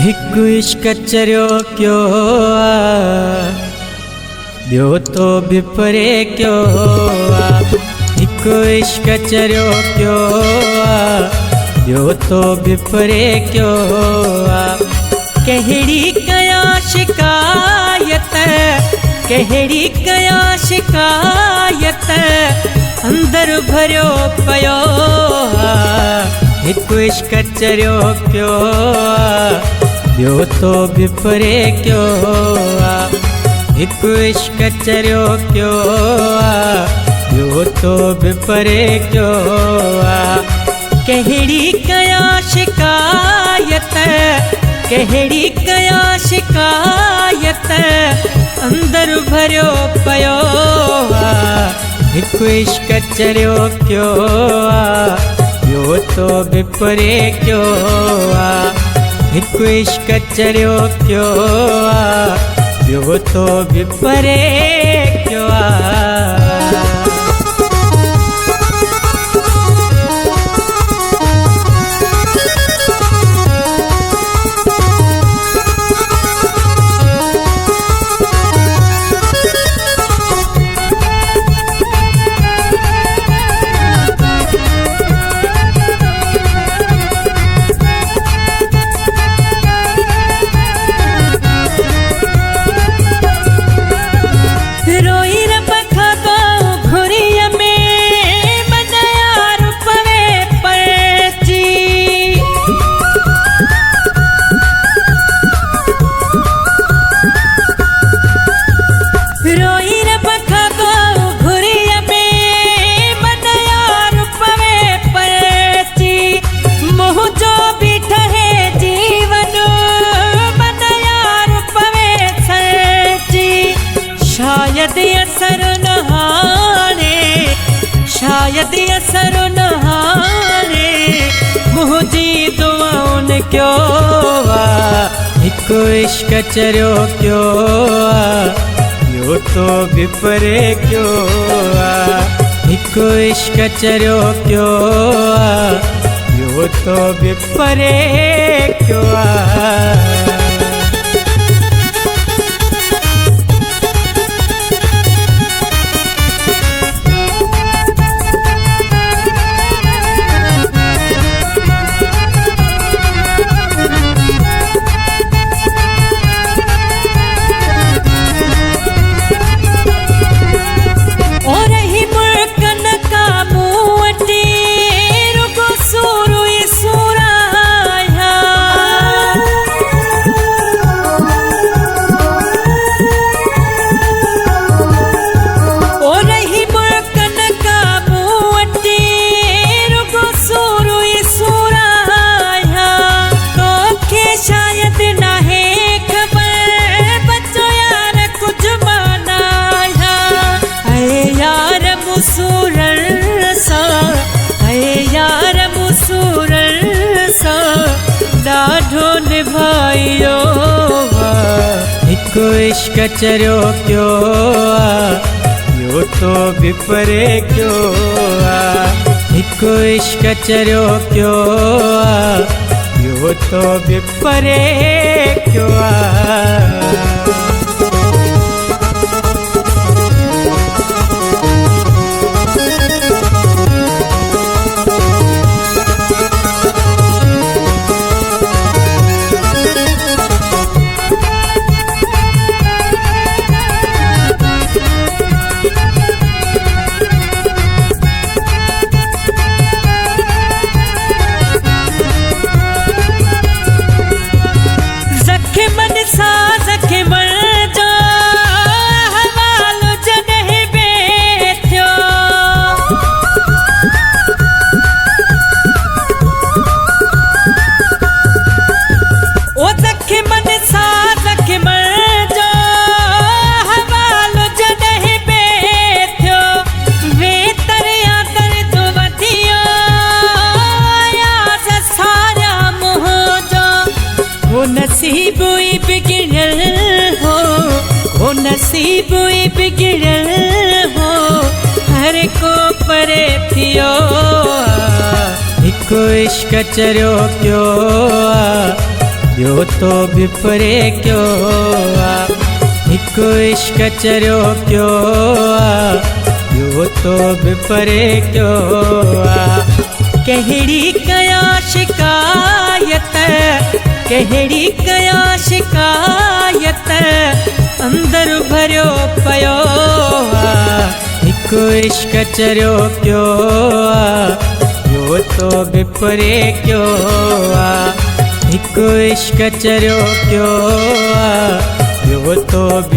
हिकु इश्क चरियो क्यो ॿियो तो बि परे क्यो हिकु इश्क चरियो क्यो ॿियो तो बि परे क्यो कहिड़ी कया शिकायत कहिड़ी कया शिकायत अंदर भरियो पयो हिकु इश्क चरियो क्यो ॿियो तो बि परे क्यो हिकु इश्क चरियो क्यो ॿियो तो बि परे क्यो कहिड़ी कया शिकायत कहिड़ी कया शिकायत अंदर भरियो पयो हिकु इश्क चरियो क्यो ॿियो तो बि परे क्यो हिकु इश्क चरियो क्यो ॿियो तो बि परे क्यो शायद असर नहाने मुझी दुआउन क्यो हिकु इश्क चरियो क्यो ॿियो तो बि परे क्यो हिकु इश्क चरियो क्यो ॿियो तो बि परे क्यो ॾाढो निभाइयो हिकु इश्क चरियो क्यो ॿियो तो बि परे क्यो हिकु इश्क चरियो क्यो ॿियो तो बि परे क्यो नसीब बिगड़ल हो नसीब बिगड़ल हो हर को परे थियो हिकु इश्क चरियो क्यो ॿियो तो विपरे क्यों आ हिकु इश्क चरियो क्यों आ ॿियो तो विपरे क्यों आ कहिड़ी कया शिकायत कहिड़ी कया शिकायत अंदर भरियो पयो आ हिकु इश्क चरियो क्यों आ ॿियो तो विपरे क्यों आ हिकु इश्क चरियो क्यों आ ॿियो तो